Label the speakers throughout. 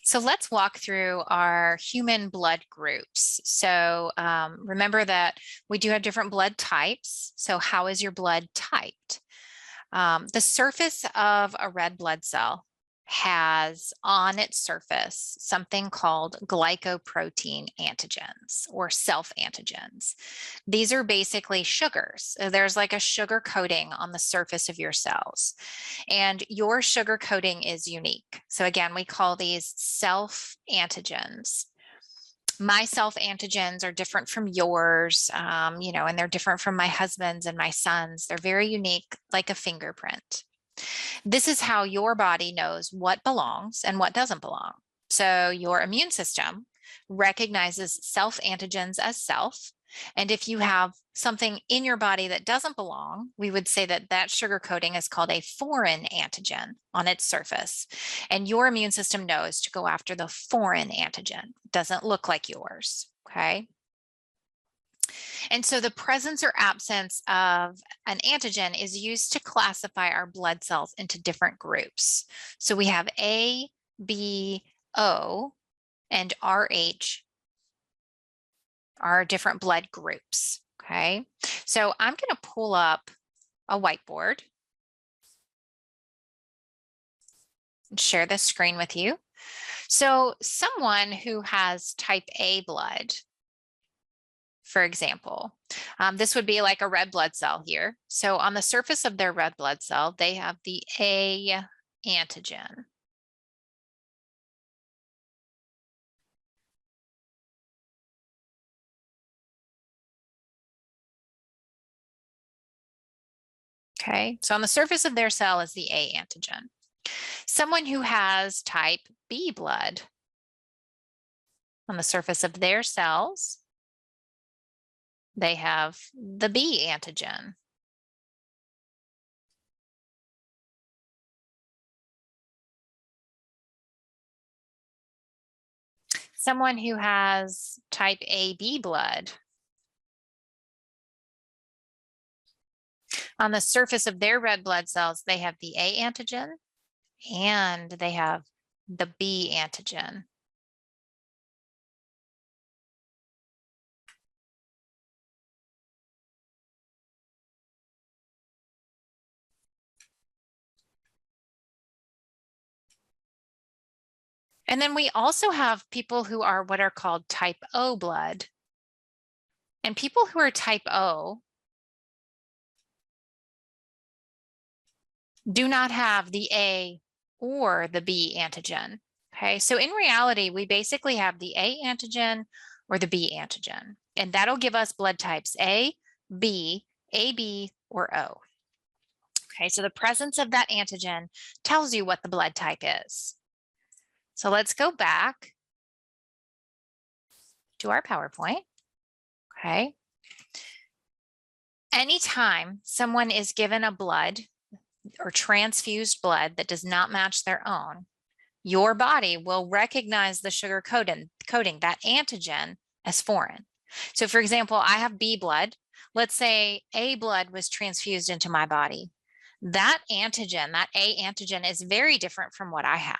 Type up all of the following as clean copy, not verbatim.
Speaker 1: So let's walk through our human blood groups. So remember that we do have different blood types. So how is your blood typed? The surface of a red blood cell has on its surface something called glycoprotein antigens or self-antigens. These are basically sugars. There's like a sugar coating on the surface of your cells, and your sugar coating is unique. So again, we call these self-antigens. My self-antigens are different from yours, and they're different from my husband's and my son's. They're very unique, like a fingerprint. This is how your body knows what belongs and what doesn't belong. So your immune system recognizes self-antigens as self. And if you have something in your body that doesn't belong, we would say that that sugar coating is called a foreign antigen on its surface. And your immune system knows to go after the foreign antigen. It doesn't look like yours, okay? And so the presence or absence of an antigen is used to classify our blood cells into different groups. So we have A, B, O, and RH are different blood groups, okay? So I'm going to pull up a whiteboard and share this screen with you. So someone who has type A blood, for example, this would be like a red blood cell here. So on the surface of their red blood cell, they have the A antigen. Okay, so on the surface of their cell is the A antigen. Someone who has type B blood, on the surface of their cells, they have the B antigen. Someone who has type AB blood, on the surface of their red blood cells, they have the A antigen and they have the B antigen. And then we also have people who are what are called type O blood. And people who are type O do not have the A or the B antigen. Okay, so in reality, we basically have the A antigen or the B antigen, and that'll give us blood types A, B, AB, or O. Okay, so the presence of that antigen tells you what the blood type is. So let's go back to our PowerPoint. Okay. Anytime someone is given a blood or transfused blood that does not match their own, your body will recognize the sugar coating, that antigen, as foreign. So for example, I have B blood. Let's say A blood was transfused into my body. That antigen, that A antigen, is very different from what I have.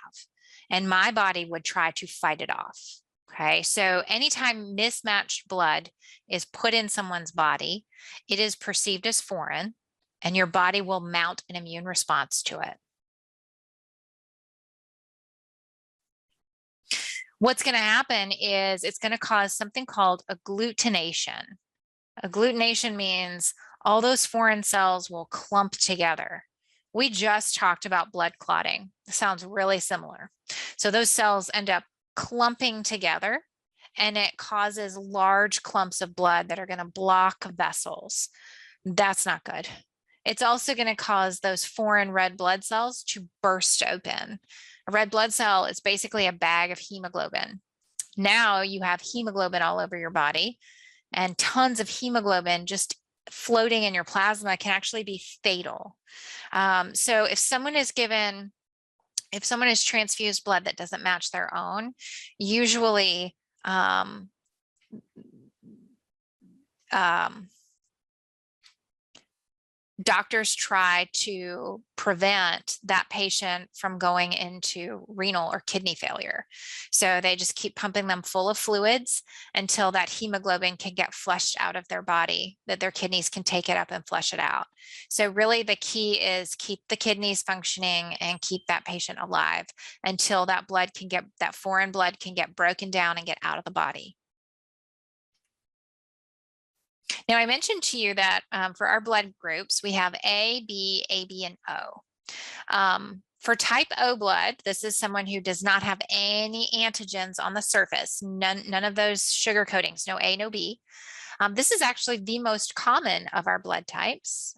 Speaker 1: And my body would try to fight it off. Okay, so anytime mismatched blood is put in someone's body, it is perceived as foreign, and your body will mount an immune response to it. What's going to happen is it's going to cause something called agglutination. Agglutination means all those foreign cells will clump together. We just talked about blood clotting. It sounds really similar. So those cells end up clumping together, and it causes large clumps of blood that are going to block vessels. That's not good. It's also going to cause those foreign red blood cells to burst open. A red blood cell is basically a bag of hemoglobin. Now you have hemoglobin all over your body, and tons of hemoglobin just floating in your plasma can actually be fatal. So if someone is transfused blood that doesn't match their own, usually doctors try to prevent that patient from going into renal or kidney failure. So they just keep pumping them full of fluids until that hemoglobin can get flushed out of their body, that their kidneys can take it up and flush it out. So really the key is keep the kidneys functioning and keep that patient alive until that blood can get, that foreign blood can get broken down and get out of the body. Now, I mentioned to you that for our blood groups, we have A, B, AB, and O. For type O blood, this is someone who does not have any antigens on the surface, none of those sugar coatings, no A, no B. This is actually the most common of our blood types.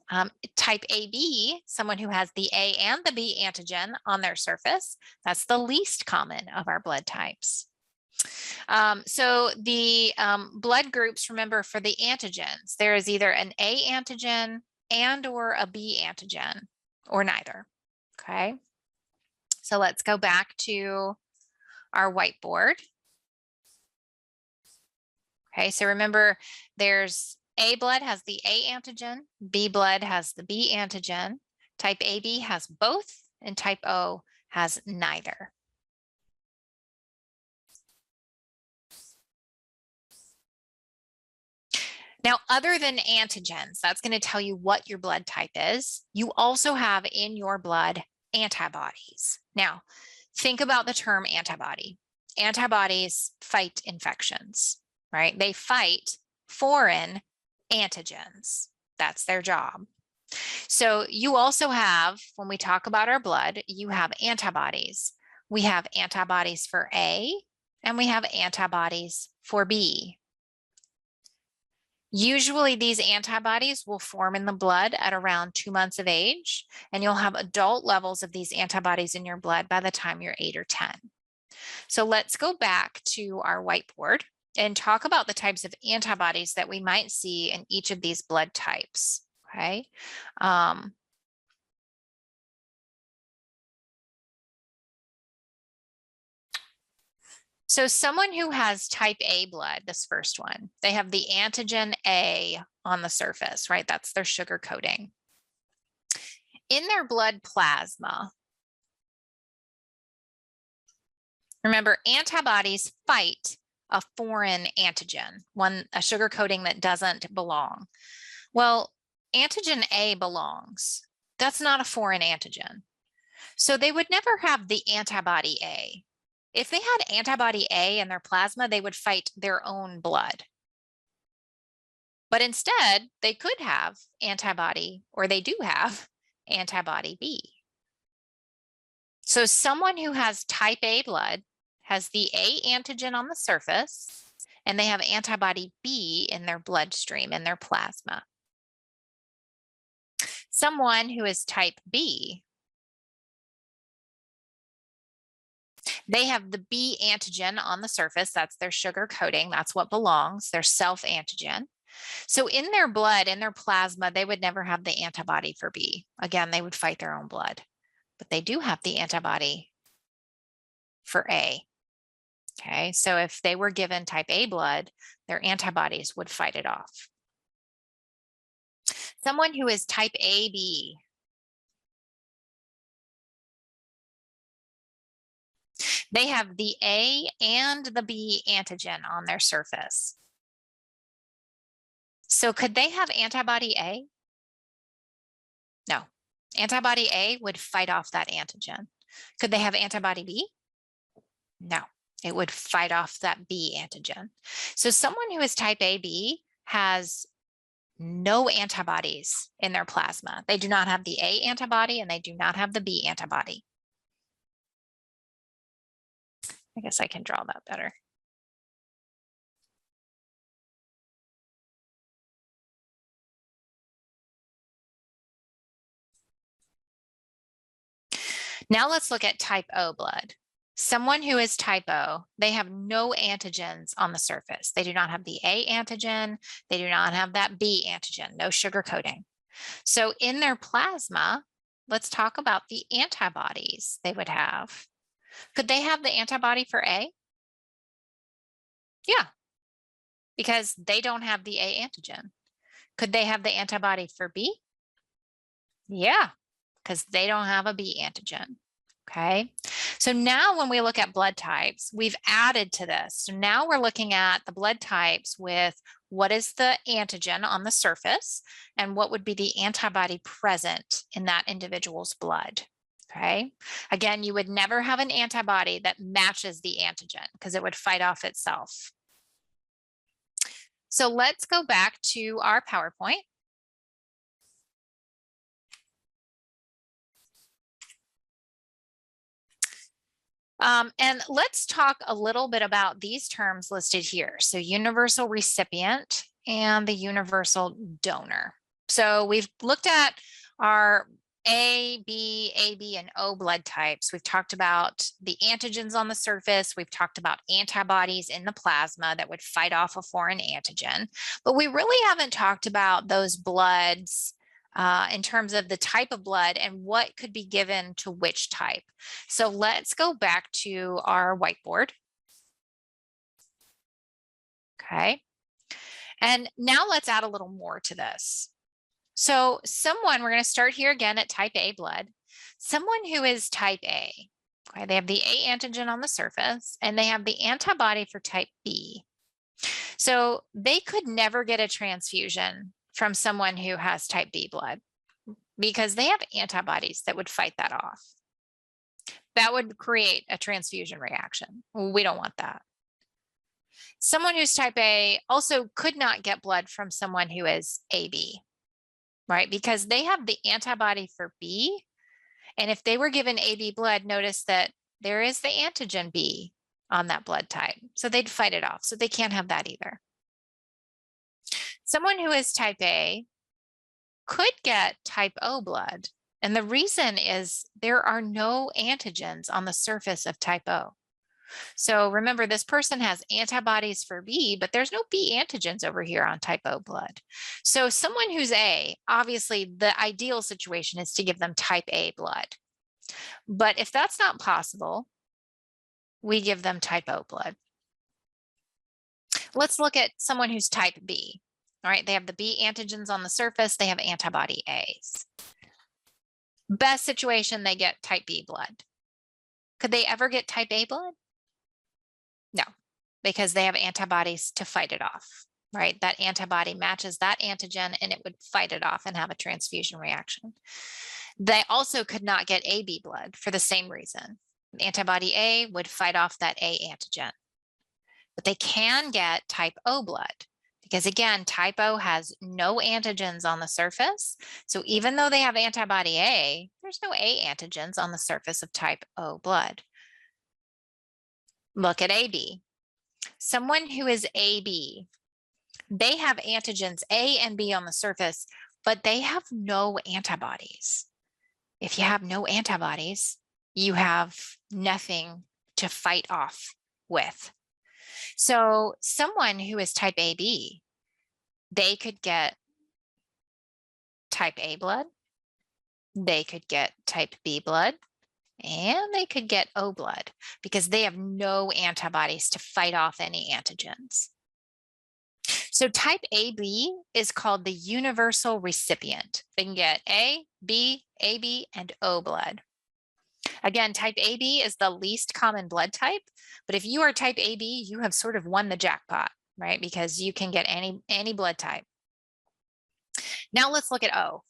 Speaker 1: Type AB, someone who has the A and the B antigen on their surface, that's the least common of our blood types. So the blood groups, remember for the antigens, there is either an A antigen and or a B antigen or neither, okay? So let's go back to our whiteboard. Okay, so remember there's A blood has the A antigen, B blood has the B antigen, type AB has both, and type O has neither. Now, other than antigens, that's going to tell you what your blood type is. You also have in your blood antibodies. Now, think about the term antibody. Antibodies fight infections, right? They fight foreign antigens. That's their job. So you also have, when we talk about our blood, you have antibodies. We have antibodies for A and we have antibodies for B. Usually these antibodies will form in the blood at around 2 months of age, and you'll have adult levels of these antibodies in your blood by the time you're 8 or 10. So let's go back to our whiteboard and talk about the types of antibodies that we might see in each of these blood types, okay? So someone who has type A blood, this first one, they have the antigen A on the surface, right? That's their sugar coating. In their blood plasma, remember, antibodies fight a foreign antigen, a sugar coating that doesn't belong. Well, antigen A belongs. That's not a foreign antigen. So they would never have the antibody A. If they had antibody A in their plasma, they would fight their own blood. But instead, they could have antibody, or they do have antibody B. So someone who has type A blood has the A antigen on the surface, and they have antibody B in their bloodstream, in their plasma. Someone who is type B, they have the B antigen on the surface. That's their sugar coating. That's what belongs, their self antigen. So in their blood, in their plasma, they would never have the antibody for B. Again, they would fight their own blood, but they do have the antibody for A. Okay, so if they were given type A blood, their antibodies would fight it off. Someone who is type AB, they have the A and the B antigen on their surface. So could they have antibody A? No. Antibody A would fight off that antigen. Could they have antibody B? No. It would fight off that B antigen. So someone who is type AB has no antibodies in their plasma. They do not have the A antibody and they do not have the B antibody. I guess I can draw that better. Now let's look at type O blood. Someone who is type O, they have no antigens on the surface. They do not have the A antigen. They do not have that B antigen, no sugar coating. So in their plasma, let's talk about the antibodies they would have. Could they have the antibody for A? Yeah, because they don't have the A antigen. Could they have the antibody for B? Yeah, because they don't have a B antigen. Okay. So now when we look at blood types, we've added to this. So now we're looking at the blood types with what is the antigen on the surface and what would be the antibody present in that individual's blood. Okay. Again, you would never have an antibody that matches the antigen because it would fight off itself. So let's go back to our PowerPoint. And let's talk a little bit about these terms listed here. So universal recipient and the universal donor. So we've looked at our A, B, and O blood types. We've talked about the antigens on the surface. We've talked about antibodies in the plasma that would fight off a foreign antigen. But we really haven't talked about those bloods in terms of the type of blood and what could be given to which type. So let's go back to our whiteboard. Okay. And now let's add a little more to this. So we're going to start here again at type A blood. Someone who is type A, okay, they have the A antigen on the surface and they have the antibody for type B. So they could never get a transfusion from someone who has type B blood because they have antibodies that would fight that off. That would create a transfusion reaction. We don't want that. Someone who's type A also could not get blood from someone who is AB, right? Because they have the antibody for B. And if they were given AB blood, notice that there is the antigen B on that blood type. So they'd fight it off. So they can't have that either. Someone who is type A could get type O blood. And the reason is there are no antigens on the surface of type O. So remember, this person has antibodies for B, but there's no B antigens over here on type O blood. So someone who's A, obviously the ideal situation is to give them type A blood. But if that's not possible, we give them type O blood. Let's look at someone who's type B. All right, they have the B antigens on the surface, they have antibody A's. Best situation, they get type B blood. Could they ever get type A blood? No, because they have antibodies to fight it off, right? That antibody matches that antigen and it would fight it off and have a transfusion reaction. They also could not get AB blood for the same reason. Antibody A would fight off that A antigen. But they can get type O blood because again, type O has no antigens on the surface. So even though they have antibody A, there's no A antigens on the surface of type O blood. Look at AB. Someone who is AB, they have antigens A and B on the surface, but they have no antibodies. If you have no antibodies, you have nothing to fight off with. So someone who is type AB, they could get type A blood, they could get type B blood, and they could get O blood because they have no antibodies to fight off any antigens. So type AB is called the universal recipient. They can get A, B, AB, and O blood. Again, type AB is the least common blood type, but if you are type AB, you have sort of won the jackpot, right? Because you can get any blood type. Now let's look at O,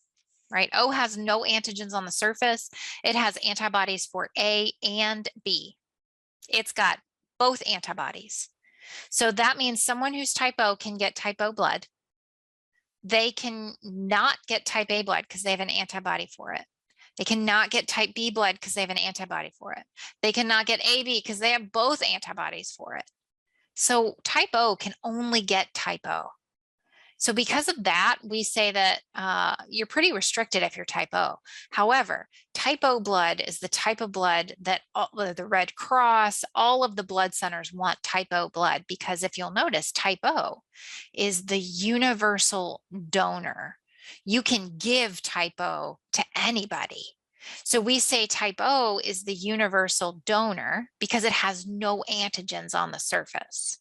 Speaker 1: right? O has no antigens on the surface. It has antibodies for A and B. It's got both antibodies. So that means someone who's type O can get type O blood. They can not get type A blood because they have an antibody for it. They cannot get type B blood because they have an antibody for it. They cannot get AB because they have both antibodies for it. So type O can only get type O. So because of that, we say that you're pretty restricted if you're type O. However, type O blood is the type of blood that the Red Cross, all of the blood centers want type O blood because if you'll notice, type O is the universal donor. You can give type O to anybody. So we say type O is the universal donor because it has no antigens on the surface.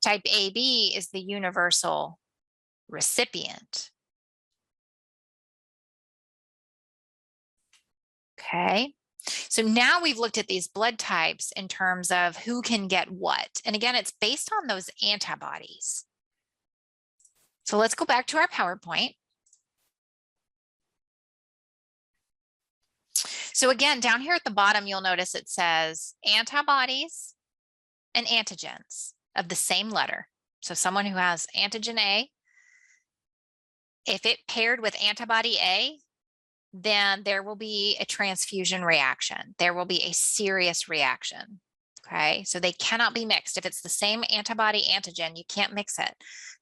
Speaker 1: Type AB is the universal recipient Okay. So now we've looked at these blood types in terms of who can get what. And again, it's based on those antibodies. So let's go back to our PowerPoint. So again, down here at the bottom, you'll notice it says antibodies and antigens of the same letter. So someone who has antigen A, if it paired with antibody A, then there will be a transfusion reaction. There will be a serious reaction. Okay, so they cannot be mixed. If it's the same antibody antigen, you can't mix it.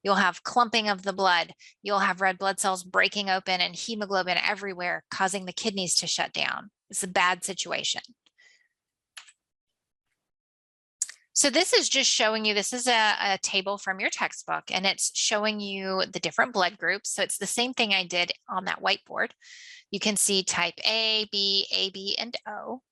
Speaker 1: You'll have clumping of the blood. You'll have red blood cells breaking open and hemoglobin everywhere, causing the kidneys to shut down. It's a bad situation. So this is just showing you, this is a table from your textbook, and it's showing you the different blood groups. So it's the same thing I did on that whiteboard. You can see type A, B, AB, and O.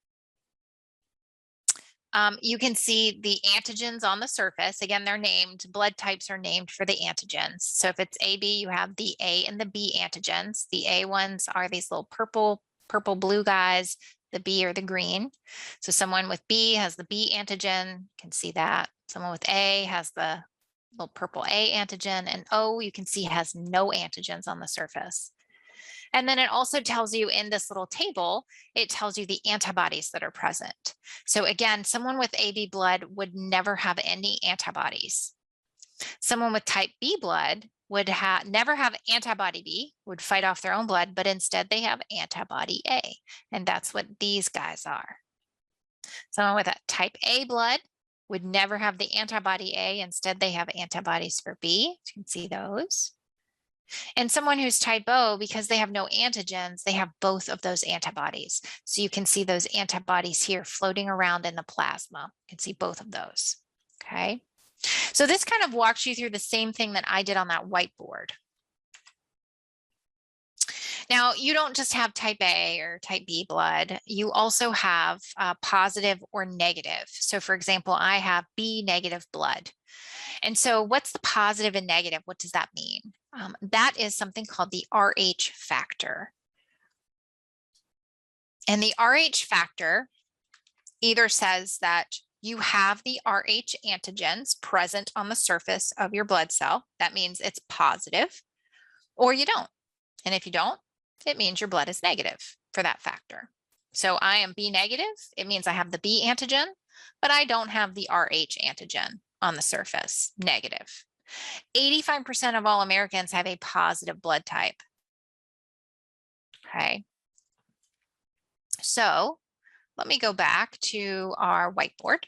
Speaker 1: You can see the antigens on the surface. Again, they're named, blood types are named for the antigens. So if it's AB, you have the A and the B antigens. The A ones are these little purple blue guys. The B are the green. So someone with B has the B antigen, you can see that. Someone with A has the little purple A antigen, and O you can see has no antigens on the surface. And then it also tells you in this little table, it tells you the antibodies that are present. So again, someone with AB blood would never have any antibodies. Someone with type B blood would never have antibody B, would fight off their own blood, but instead they have antibody A. And that's what these guys are. Someone with a type A blood would never have the antibody A. Instead, they have antibodies for B. You can see those. And someone who's type O, because they have no antigens, they have both of those antibodies. So you can see those antibodies here floating around in the plasma. You can see both of those. Okay. So this kind of walks you through the same thing that I did on that whiteboard. Now, you don't just have type A or type B blood. You also have positive or negative. So for example, I have B negative blood. And so what's the positive and negative? What does that mean? That is something called the Rh factor. And the Rh factor either says that you have the Rh antigens present on the surface of your blood cell. That means it's positive, or you don't. And if you don't, it means your blood is negative for that factor. So I am B negative. It means I have the B antigen, but I don't have the Rh antigen on the surface, negative. 85% of all Americans have a positive blood type. Okay. So let me go back to our whiteboard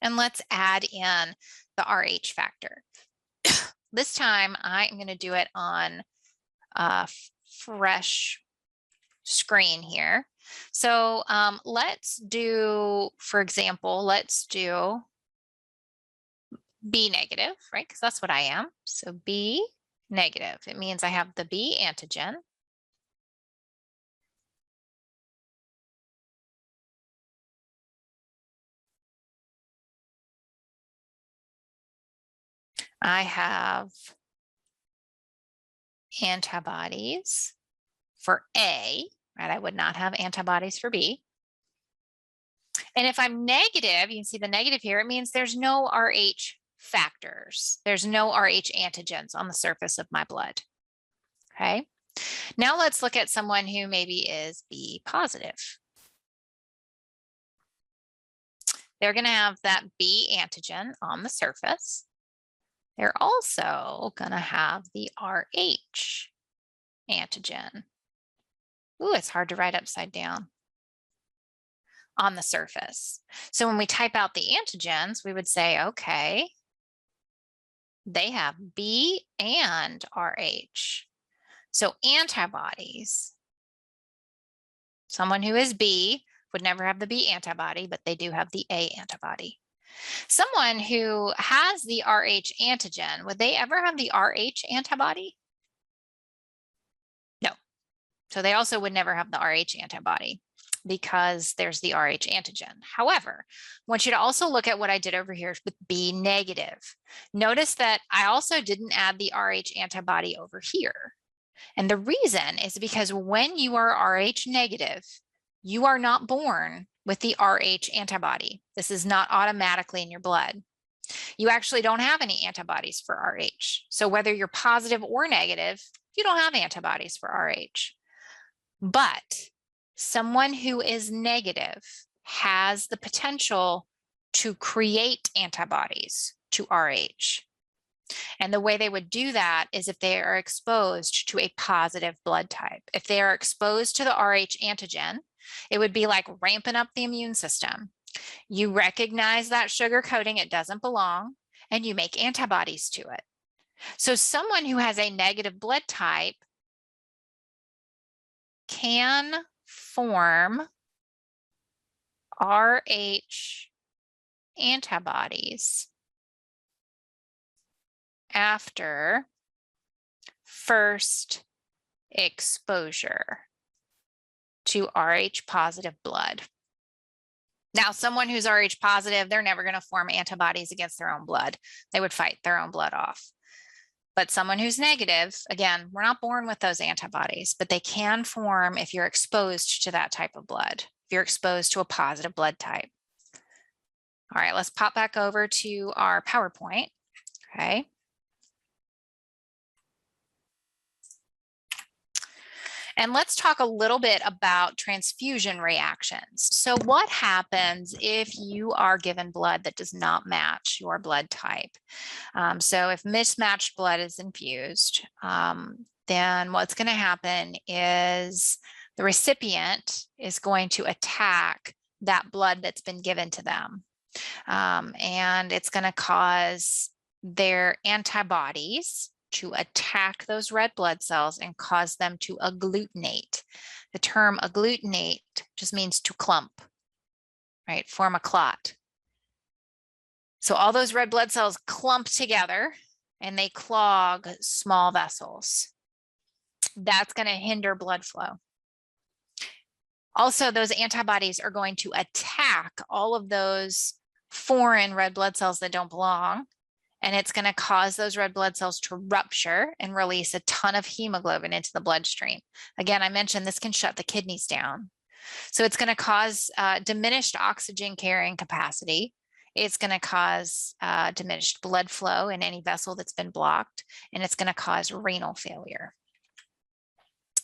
Speaker 1: and let's add in the Rh factor. This time I am going to do it on a fresh screen here. So let's do, for example, let's do B negative, right? Because that's what I am. So B negative, it means I have the B antigen. I have antibodies for A, right? I would not have antibodies for B. And if I'm negative, you can see the negative here, it means there's no Rh factors. There's no Rh antigens on the surface of my blood. Okay. Now let's look at someone who maybe is B positive. They're going to have that B antigen on the surface. They're also going to have the Rh antigen. Ooh, it's hard to write upside down. On the surface. So when we type out the antigens, we would say, okay, they have B and Rh. So antibodies, someone who is B would never have the B antibody, but they do have the A antibody. Someone who has the Rh antigen, would they ever have the Rh antibody? No. So they also would never have the Rh antibody because there's the Rh antigen. However, I want you to also look at what I did over here with B negative. Notice that I also didn't add the Rh antibody over here. And the reason is because when you are Rh negative, you are not born with the Rh antibody. This is not automatically in your blood. You actually don't have any antibodies for Rh. So whether you're positive or negative, you don't have antibodies for Rh. But someone who is negative has the potential to create antibodies to Rh. And the way they would do that is if they are exposed to a positive blood type. If they are exposed to the Rh antigen, it would be like ramping up the immune system. You recognize that sugar coating, it doesn't belong, and you make antibodies to it. So someone who has a negative blood type can form Rh antibodies after first exposure to Rh positive blood. Now, someone who's Rh positive, they're never going to form antibodies against their own blood. They would fight their own blood off. But someone who's negative, again, we're not born with those antibodies, but they can form if you're exposed to that type of blood, if you're exposed to a positive blood type. All right, let's pop back over to our PowerPoint, okay? And let's talk a little bit about transfusion reactions. So what happens if you are given blood that does not match your blood type? So if mismatched blood is infused, then what's going to happen is the recipient is going to attack that blood that's been given to them. And it's going to cause their antibodies to attack those red blood cells and cause them to agglutinate. The term agglutinate just means to clump, right? Form a clot. So all those red blood cells clump together and they clog small vessels. That's going to hinder blood flow. Also, those antibodies are going to attack all of those foreign red blood cells that don't belong. And it's going to cause those red blood cells to rupture and release a ton of hemoglobin into the bloodstream. Again, I mentioned this can shut the kidneys down. So it's going to cause diminished oxygen carrying capacity. It's going to cause diminished blood flow in any vessel that's been blocked, and it's going to cause renal failure.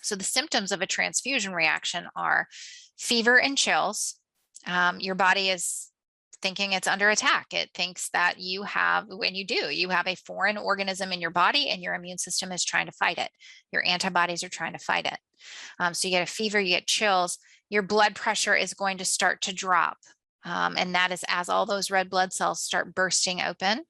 Speaker 1: So the symptoms of a transfusion reaction are fever and chills. Your body is thinking it's under attack. It thinks that you have, when you do, you have a foreign organism in your body and your immune system is trying to fight it. Your antibodies are trying to fight it. So you get a fever, you get chills, your blood pressure is going to start to drop. And that is as all those red blood cells start bursting open.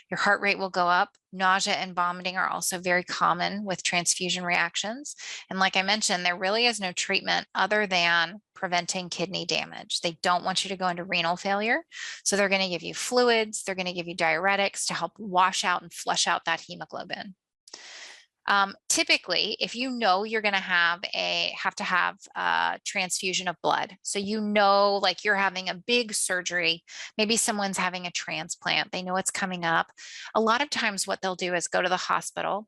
Speaker 1: Your heart rate will go up. Nausea and vomiting are also very common with transfusion reactions. And like I mentioned, there really is no treatment other than preventing kidney damage. They don't want you to go into renal failure. So they're going to give you fluids. They're going to give you diuretics to help wash out and flush out that hemoglobin. Typically, if you know you're going to have a transfusion of blood, so you know, like you're having a big surgery, maybe someone's having a transplant, they know it's coming up. A lot of times what they'll do is go to the hospital,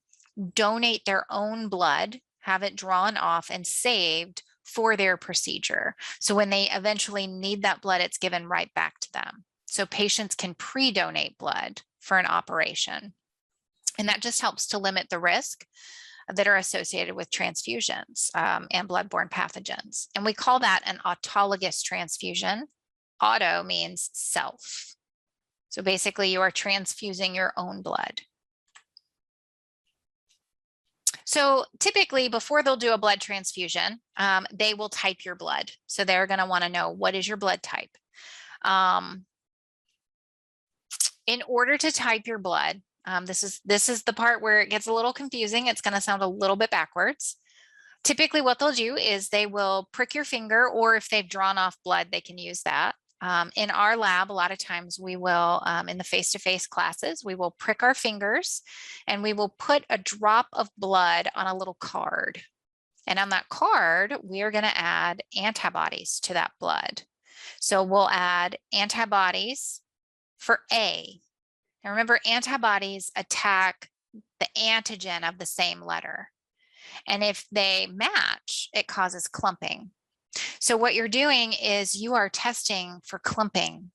Speaker 1: donate their own blood, have it drawn off and saved for their procedure. So when they eventually need that blood, it's given right back to them. So patients can pre-donate blood for an operation. And that just helps to limit the risk that are associated with transfusions and bloodborne pathogens. And we call that an autologous transfusion. Auto means self. So basically you are transfusing your own blood. So typically before they'll do a blood transfusion, they will type your blood. So they're going to want to know, what is your blood type? In order to type your blood, this is the part where it gets a little confusing. It's going to sound a little bit backwards. Typically what they'll do is they will prick your finger, or if they've drawn off blood, they can use that. In our lab, a lot of times we will, in the face-to-face classes, we will prick our fingers and we will put a drop of blood on a little card. And on that card, we are going to add antibodies to that blood. So we'll add antibodies for A. Now remember, antibodies attack the antigen of the same letter. And if they match, it causes clumping. So what you're doing is you are testing for clumping.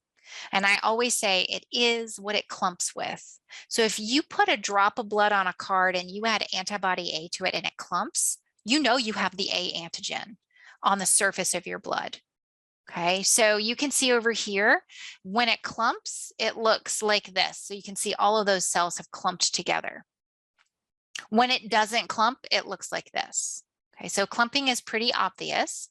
Speaker 1: And I always say it is what it clumps with. So if you put a drop of blood on a card and you add antibody A to it and it clumps, you know you have the A antigen on the surface of your blood. Okay, so you can see over here, when it clumps, it looks like this. So you can see all of those cells have clumped together. When it doesn't clump, it looks like this. Okay, so clumping is pretty obvious.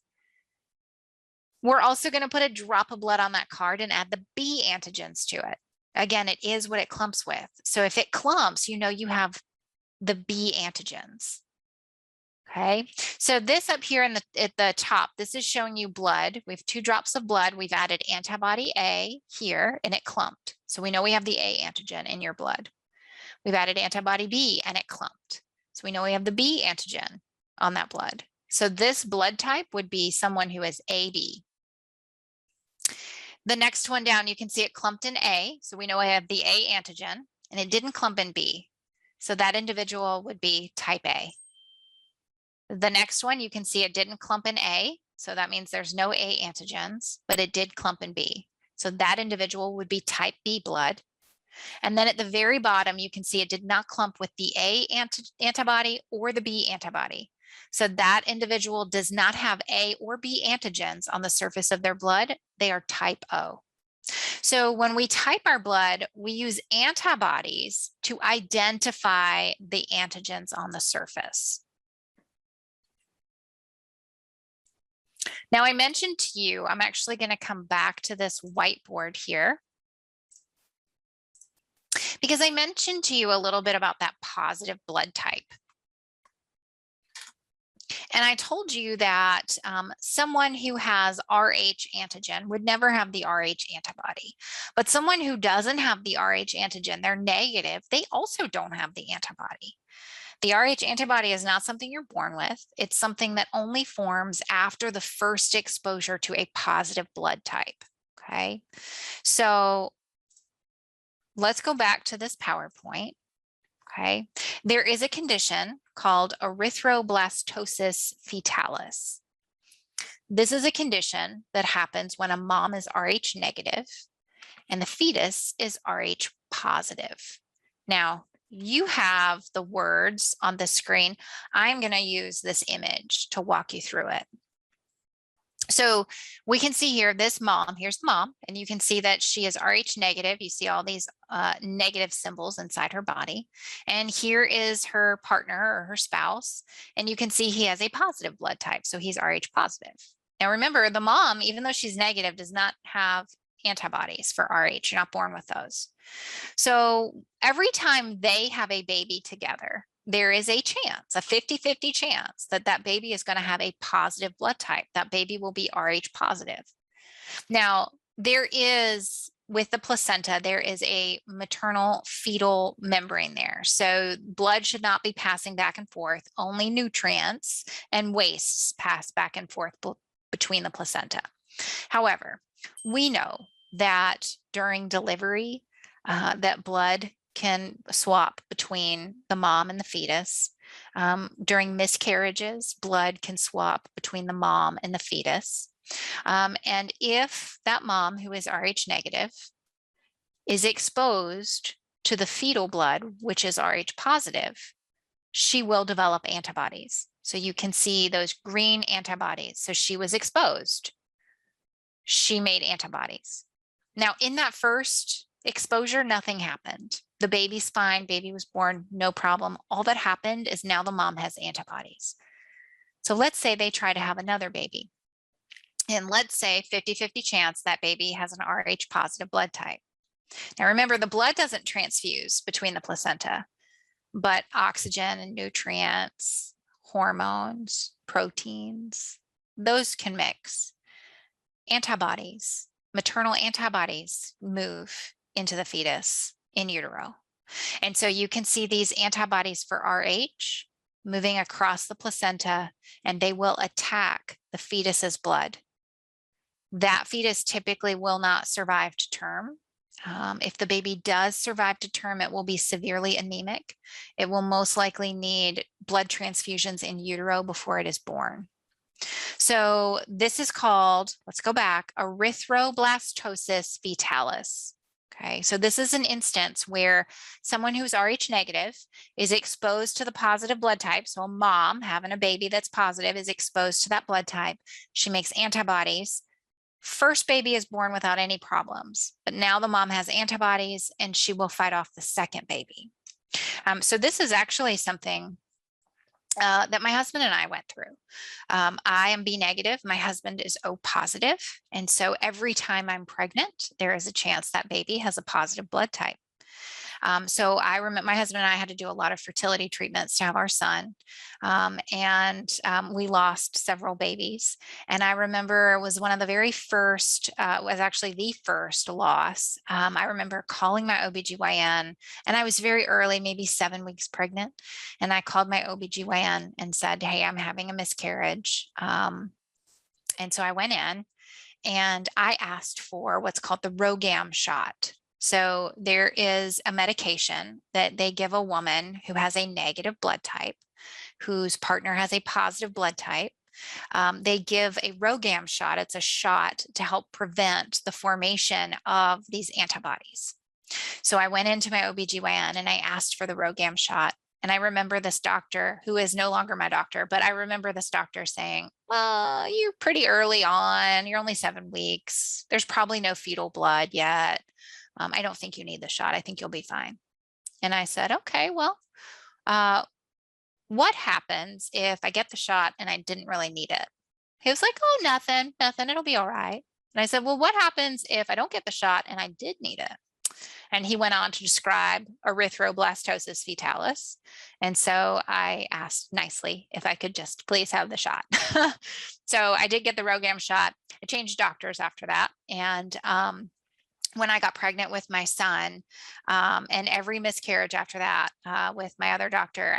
Speaker 1: We're also going to put a drop of blood on that card and add the B antigens to it. Again, it is what it clumps with. So if it clumps, you know you have the B antigens. Okay, so this up here at the top, this is showing you blood. We have 2 drops of blood. We've added antibody A here and it clumped. So we know we have the A antigen in your blood. We've added antibody B and it clumped. So we know we have the B antigen on that blood. So this blood type would be someone who is AB. The next one down, you can see it clumped in A. So we know I have the A antigen and it didn't clump in B. So that individual would be type A. The next one, you can see it didn't clump in A. So that means there's no A antigens, but it did clump in B. So that individual would be type B blood. And then at the very bottom, you can see it did not clump with the A antibody or the B antibody. So that individual does not have A or B antigens on the surface of their blood. They are type O. So when we type our blood, we use antibodies to identify the antigens on the surface. Now, I mentioned to you, I'm actually going to come back to this whiteboard here, because I mentioned to you a little bit about that positive blood type. And I told you that someone who has Rh antigen would never have the Rh antibody. But someone who doesn't have the Rh antigen, they're negative, they also don't have the antibody. The Rh antibody is not something you're born with. It's something that only forms after the first exposure to a positive blood type. Okay, so let's go back to this PowerPoint. Okay, there is a condition called erythroblastosis fetalis. This is a condition that happens when a mom is Rh negative and the fetus is Rh positive. Now, you have the words on the screen. I'm going to use this image to walk you through it. So we can see here this mom, here's the mom, and you can see that she is Rh negative. You see all these negative symbols inside her body. And here is her partner or her spouse. And you can see he has a positive blood type. So he's Rh positive. Now remember, the mom, even though she's negative, does not have antibodies for Rh. You're not born with those. So every time they have a baby together, there is a chance, a 50-50 chance that that baby is going to have a positive blood type. That baby will be Rh positive. Now, there is, with the placenta, there is a maternal fetal membrane there. So blood should not be passing back and forth. Only nutrients and wastes pass back and forth between the placenta. However, we know that during delivery, that blood can swap between the mom and the fetus. During miscarriages, blood can swap between the mom and the fetus. And if that mom who is Rh negative is exposed to the fetal blood, which is Rh positive, she will develop antibodies. So you can see those green antibodies. So she was exposed. She made antibodies. Now, in that first exposure, nothing happened. The baby's fine, baby was born, no problem. All that happened is now the mom has antibodies. So let's say they try to have another baby. And let's say 50-50 chance that baby has an Rh positive blood type. Now remember, the blood doesn't transfuse between the placenta, but oxygen and nutrients, hormones, proteins, those can mix. Antibodies, maternal antibodies move into the fetus in utero. And so you can see these antibodies for Rh moving across the placenta, and they will attack the fetus's blood. That fetus typically will not survive to term. If the baby does survive to term, it will be severely anemic. It will most likely need blood transfusions in utero before it is born. So this is called, let's go back, erythroblastosis fetalis. Okay, so this is an instance where someone who's Rh negative is exposed to the positive blood type. So a mom having a baby that's positive is exposed to that blood type. She makes antibodies. First baby is born without any problems, but now the mom has antibodies and she will fight off the second baby. So this is actually something that my husband and I went through. I am B negative, my husband is O positive. And so every time I'm pregnant, there is a chance that baby has a positive blood type. So I remember my husband and I had to do a lot of fertility treatments to have our son. We lost several babies. And I remember it was one of the very first, was actually the first loss. I remember calling my OBGYN, and I was very early, maybe 7 weeks pregnant. And I called my OBGYN and said, hey, I'm having a miscarriage. And so I went in and I asked for what's called the RhoGAM shot. So there is a medication that they give a woman who has a negative blood type, whose partner has a positive blood type. They give a RhoGAM shot. It's a shot to help prevent the formation of these antibodies. So I went into my OBGYN and I asked for the RhoGAM shot. And I remember this doctor, who is no longer my doctor, but I remember this doctor saying, well, you're pretty early on. You're only 7 weeks. There's probably no fetal blood yet. I don't think you need the shot. I think you'll be fine. And I said, okay, well, what happens if I get the shot and I didn't really need it? He was like, oh, nothing, it'll be all right. And I said, well, what happens if I don't get the shot and I did need it? And he went on to describe erythroblastosis fetalis. And so I asked nicely if I could just please have the shot. So I did get the RhoGAM shot. I changed doctors after that. And when I got pregnant with my son, and every miscarriage after that with my other doctor,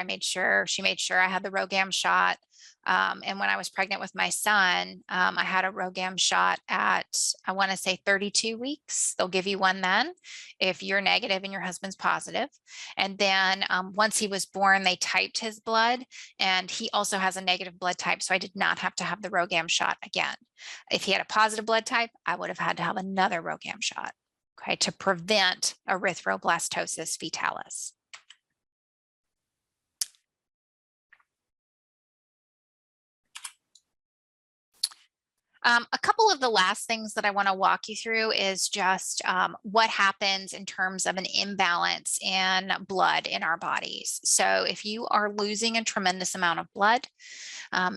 Speaker 1: she made sure I had the RhoGAM shot. And when I was pregnant with my son, I had a RhoGAM shot at, I want to say 32 weeks. They'll give you one then if you're negative and your husband's positive. And then once he was born, they typed his blood, and he also has a negative blood type. So I did not have to have the RhoGAM shot again. If he had a positive blood type, I would have had to have another RhoGAM shot, okay, to prevent erythroblastosis fetalis. A couple of the last things that I want to walk you through is just what happens in terms of an imbalance in blood in our bodies. So if you are losing a tremendous amount of blood,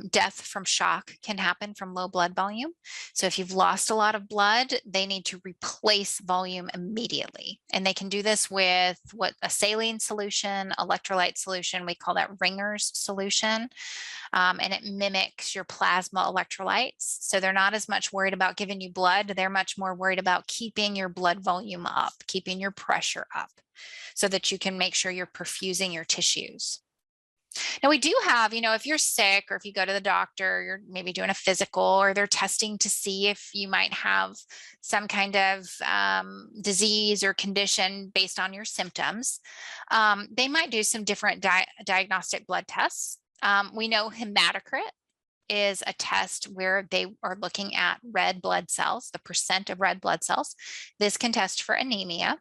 Speaker 1: death from shock can happen from low blood volume. So if you've lost a lot of blood, they need to replace volume immediately. And they can do this with a saline solution, electrolyte solution. We call that Ringer's solution. And it mimics your plasma electrolytes. So they're not as much worried about giving you blood. They're much more worried about keeping your blood volume up, keeping your pressure up, so that you can make sure you're perfusing your tissues. Now we do have, if you're sick or if you go to the doctor, you're maybe doing a physical, or they're testing to see if you might have some kind of disease or condition based on your symptoms. They might do some different diagnostic blood tests. We know hematocrit is a test where they are looking at red blood cells, the percent of red blood cells. This can test for anemia.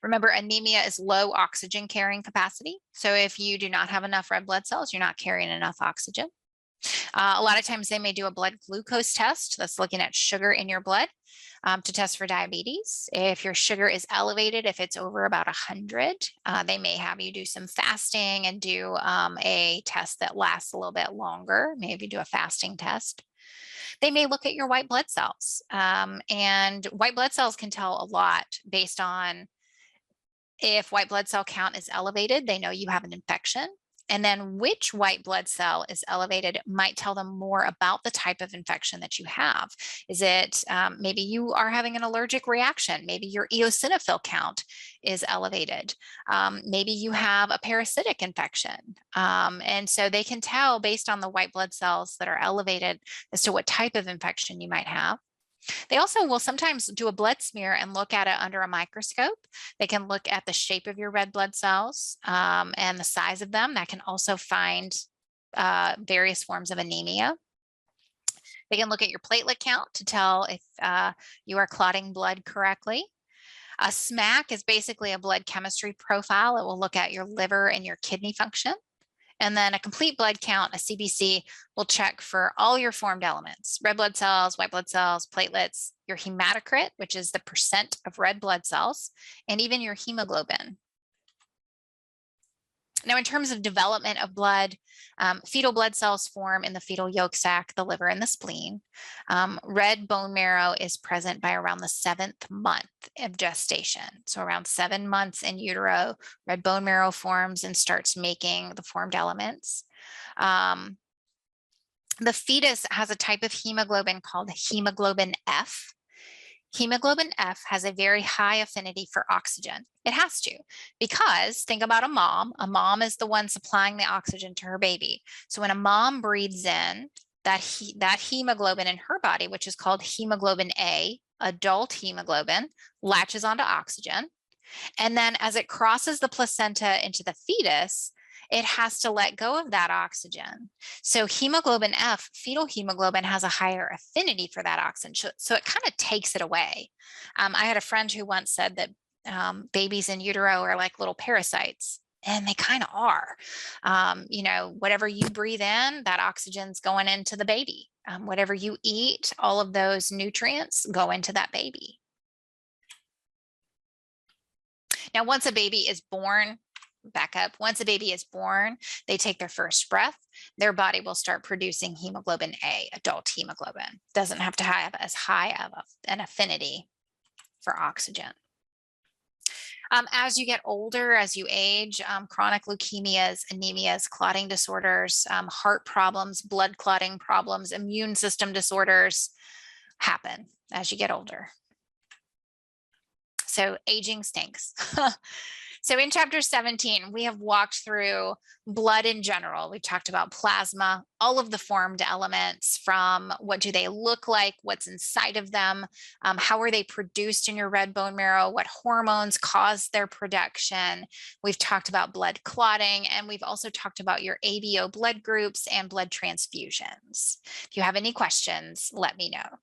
Speaker 1: Remember, anemia is low oxygen carrying capacity. So if you do not have enough red blood cells, you're not carrying enough oxygen. A lot of times they may do a blood glucose test that's looking at sugar in your blood to test for diabetes. If your sugar is elevated, if it's over about 100, they may have you do some fasting and do a test that lasts a little bit longer. Maybe do a fasting test. They may look at your white blood cells, and white blood cells can tell a lot based on if white blood cell count is elevated, they know you have an infection. And then which white blood cell is elevated might tell them more about the type of infection that you have. Is it maybe you are having an allergic reaction? Maybe your eosinophil count is elevated. Maybe you have a parasitic infection. And so they can tell based on the white blood cells that are elevated as to what type of infection you might have. They also will sometimes do a blood smear and look at it under a microscope. They can look at the shape of your red blood cells and the size of them. That can also find various forms of anemia. They can look at your platelet count to tell if you are clotting blood correctly. A SMAC is basically a blood chemistry profile. It will look at your liver and your kidney function. And then a complete blood count, a CBC, will check for all your formed elements: red blood cells, white blood cells, platelets, your hematocrit, which is the percent of red blood cells, and even your hemoglobin. Now, in terms of development of blood, fetal blood cells form in the fetal yolk sac, the liver, and the spleen. Red bone marrow is present by around the 7th month of gestation. So around 7 months in utero, red bone marrow forms and starts making the formed elements. The fetus has a type of hemoglobin called hemoglobin F. Hemoglobin F has a very high affinity for oxygen. It has to, because think about a mom. A mom is the one supplying the oxygen to her baby. So when a mom breathes in, that hemoglobin in her body, which is called hemoglobin A, adult hemoglobin, latches onto oxygen. And then as it crosses the placenta into the fetus, it has to let go of that oxygen. So hemoglobin F, fetal hemoglobin, has a higher affinity for that oxygen. So it kind of takes it away. I had a friend who once said that babies in utero are like little parasites. And they kind of are. You know, whatever you breathe in, that oxygen's going into the baby. Whatever you eat, all of those nutrients go into that baby. Now, once a baby is born, back up. Once a baby is born, they take their first breath, their body will start producing hemoglobin A, adult hemoglobin. Doesn't have to have as high of an affinity for oxygen. As you get older, as you age, chronic leukemias, anemias, clotting disorders, heart problems, blood clotting problems, immune system disorders happen as you get older. So aging stinks. So in chapter 17, we have walked through blood in general. We've talked about plasma, all of the formed elements, from what do they look like, what's inside of them, how are they produced in your red bone marrow, what hormones cause their production. We've talked about blood clotting, and we've also talked about your ABO blood groups and blood transfusions. If you have any questions, let me know.